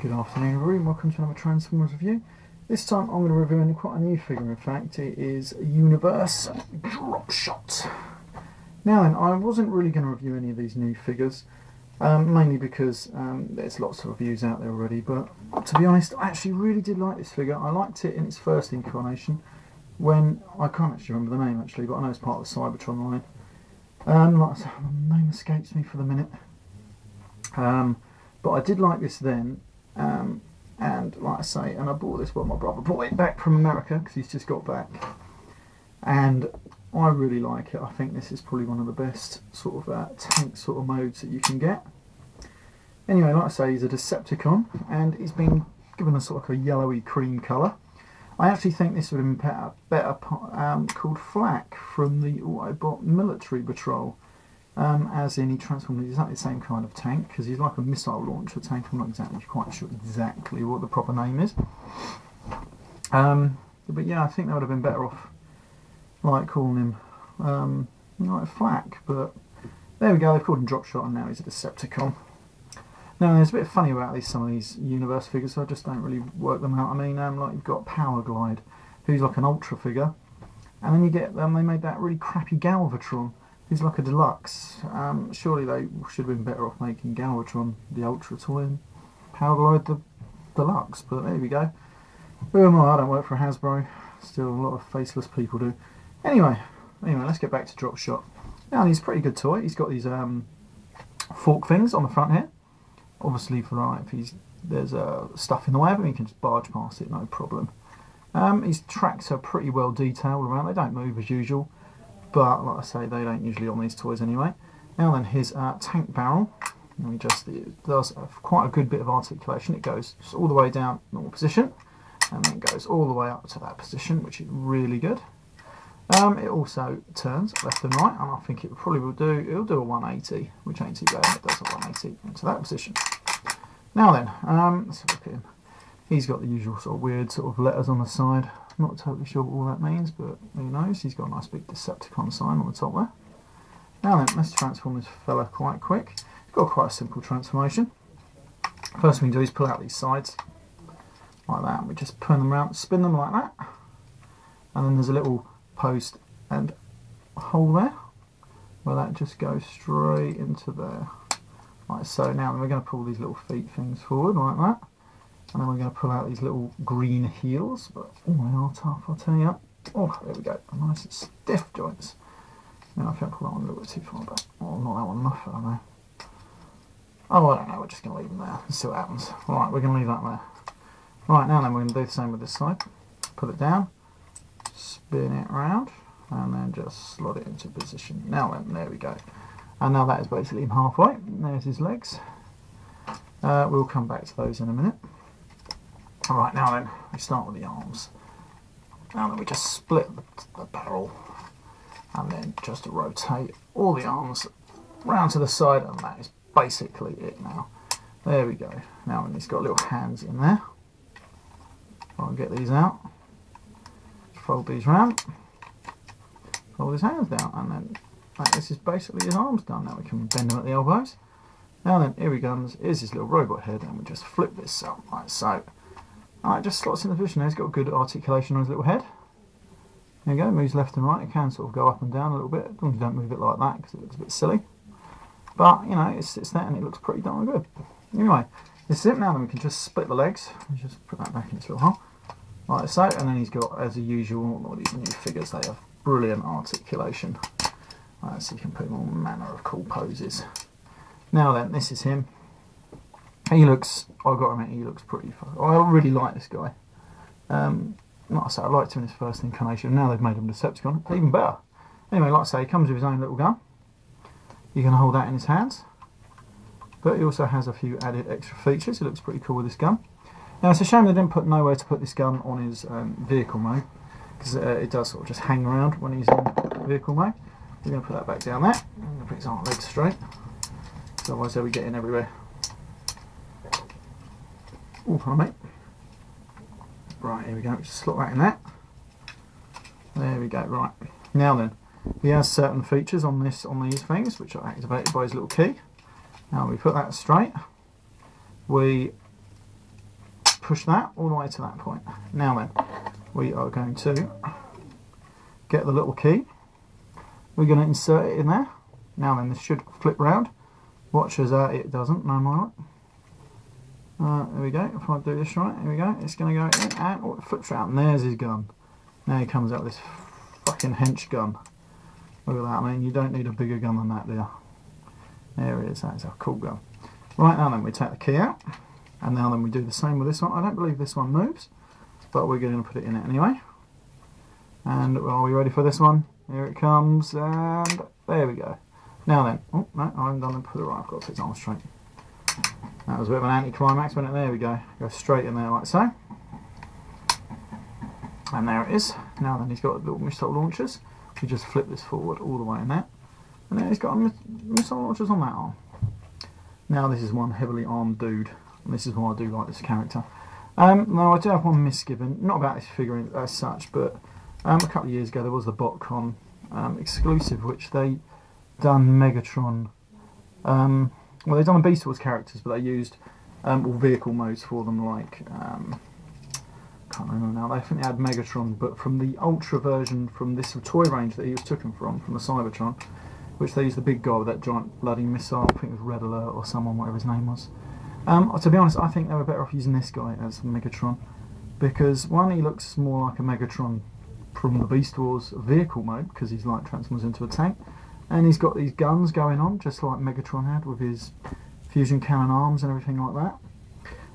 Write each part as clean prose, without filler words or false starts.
Good afternoon everybody, welcome to another Transformers review. This time I'm going to review quite a new figure. In fact, it is Universe DROPSHOT. Now then, I wasn't really going to review any of these new figures, mainly because there's lots of reviews out there already, but to be honest, I actually really did like this figure. I liked it in its first incarnation, when, I can't actually remember the name actually, but I know it's part of the Cybertron line. Like I said, the name escapes me for the minute. But I did like this then. And like I say, and I bought this, well, my brother brought it back from America because he's just got back, and I really like it. I think this is probably one of the best sort of tank sort of modes that you can get. Anyway, like I say, he's a Decepticon and he's been given a sort of like a yellowy cream colour. I actually think this would have been better called Flak from the Autobot Military Patrol. As in, he transformed into exactly the same kind of tank, because he's like a missile launcher tank. I'm not exactly quite sure exactly what the proper name is. But yeah, I think that would have been better off, like, calling him like Flak. But there we go, they've called him DROPSHOT, and now he's a Decepticon. Now, there's a bit funny about some of these Universe figures, so I just don't really work them out. I mean, like, you've got Powerglide, who's like an Ultra figure, and then you get they made that really crappy Galvatron. He's like a deluxe. Surely they should have been better off making Galvatron the Ultra toy and Powerglide the deluxe, but there we go. Who am I? I don't work for Hasbro. Still a lot of faceless people do. Anyway, let's get back to DROPSHOT. Now, he's a pretty good toy. He's got these fork things on the front here. Obviously, for like, if there's stuff in the way of him, you can just barge past it, no problem. His tracks are pretty well detailed around. They don't move as usual. But like I say, they don't usually on these toys anyway. Now then, his tank barrel, and it does quite a good bit of articulation. It goes all the way down normal position, and then goes all the way up to that position, which is really good. It also turns left and right, and I think it probably will do. It'll do a 180, which ain't too bad. It does a 180 into that position. Now then, let's have a look at him. He's got the usual sort of weird sort of letters on the side. Not totally sure what all that means, but who knows. He's got a nice big Decepticon sign on the top there. Now then, let's transform this fella quite quick. It's got quite a simple transformation. First thing we do is pull out these sides like that. We just turn them around, spin them like that, and then there's a little post and hole there where that just goes straight into there, like so. Now then, we're going to pull these little feet things forward like that. And then we're going to pull out these little green heels, but oh, they are tough, I'll tell you. Oh, there we go, nice and stiff joints. Now I think I pull that one a little bit too far back. Oh, not that one enough, I don't know. Oh, I don't know, we're just going to leave them there and see what happens. Alright, we're going to leave that there. Right, now then we're going to do the same with this side. Put it down, spin it around, and then just slot it into position. Now then, there we go. And now that is basically him halfway. There's his legs. We'll come back to those in a minute. Alright, now then, we start with the arms. Now then, we just split the barrel and then just rotate all the arms round to the side, and that is basically it now. There we go. Now then, he's got little hands in there. I'll get these out. Fold these round. Fold his hands down, and then this is basically his arms done. Now we can bend them at the elbows. Now then, here he comes. Here's his little robot head, and we just flip this up like so. Alright, just slots in the position there. He's got good articulation on his little head. There you go, moves left and right. It can sort of go up and down a little bit, as long as you don't move it like that, because it looks a bit silly. But, you know, it sits there and it looks pretty darn good. Anyway, this is it. Now then, we can just split the legs. Let's just put that back in its little hole, like so. And then he's got, as usual, all these new figures, they have brilliant articulation. So you can put him all manner of cool poses. Now then, this is him. He looks, I've got to admit, he looks pretty fun. I really like this guy. Like I say, I liked him in his first incarnation. Now they've made him a Decepticon, even better. Anyway, like I say, he comes with his own little gun. You can hold that in his hands. But he also has a few added extra features. He looks pretty cool with this gun. Now it's a shame they didn't put nowhere to put this gun on his vehicle mode, because it does sort of just hang around when he's in vehicle mode. We're going to put that back down there. I'm going to put his arm legs straight, so otherwise they'll be getting everywhere. Oh, pardon me. Right, here we go. Just slot that in there. There we go. Right. Now then, he has certain features on these things, which are activated by his little key. Now we put that straight. We push that all the way to that point. Now then, we are going to get the little key. We're going to insert it in there. Now then, this should flip round. Watch as it doesn't, no mind. There we go. If I do this right, here we go. It's going to go in and it flips round. And there's his gun. Now he comes out with this fucking hench gun. Look at that. I mean, you don't need a bigger gun than that, do you? There it is. That's a cool gun. Right, now then, we take the key out. And now then, we do the same with this one. I don't believe this one moves, but we're going to put it in it anyway. And are we ready for this one? Here it comes, and there we go. Now then, oh no, I haven't done it. Put it right. I've got to put his arm straight. That was a bit of an anti-climax, wasn't it? There we go. Go straight in there like so. And there it is. Now then, he's got little missile launchers. We just flip this forward all the way in there. And then he's got missile launchers on that arm. Now this is one heavily armed dude. And this is why I do like this character. Now I do have one misgiving. Not about this figure as such, but a couple of years ago there was the BotCon exclusive, which they done Megatron. Well, they've done Beast Wars characters, but they used all vehicle modes for them, like can't remember now. I think they had Megatron, but from the Ultra version from this toy range that he was taken from the Cybertron, which they used the big guy with that giant bloody missile. I think it was Red Alert or someone, whatever his name was. To be honest, I think they were better off using this guy as Megatron, because one, he looks more like a Megatron from the Beast Wars vehicle mode, because he's like transforms into a tank. And he's got these guns going on, just like Megatron had with his fusion cannon arms and everything like that.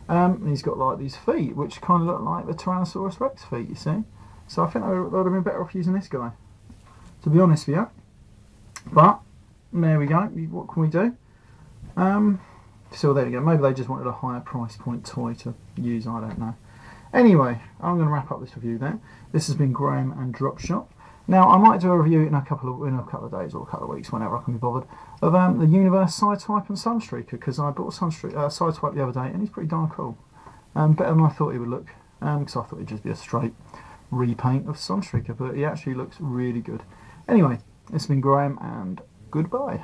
And he's got like these feet, which kind of look like the Tyrannosaurus Rex feet, you see. So I think they would have been better off using this guy, to be honest with you. But, there we go. What can we do? So there we go. Maybe they just wanted a higher price point toy to use, I don't know. Anyway, I'm going to wrap up this review then. This has been Graham and DROPSHOT. Now, I might do a review in a couple of days or a couple of weeks, whenever I can be bothered, of the Universe Sideswipe and Sunstreaker, because I bought Sideswipe the other day, and he's pretty darn cool. Better than I thought he would look, because I thought he'd just be a straight repaint of Sunstreaker, but he actually looks really good. Anyway, it's been Graham, and goodbye.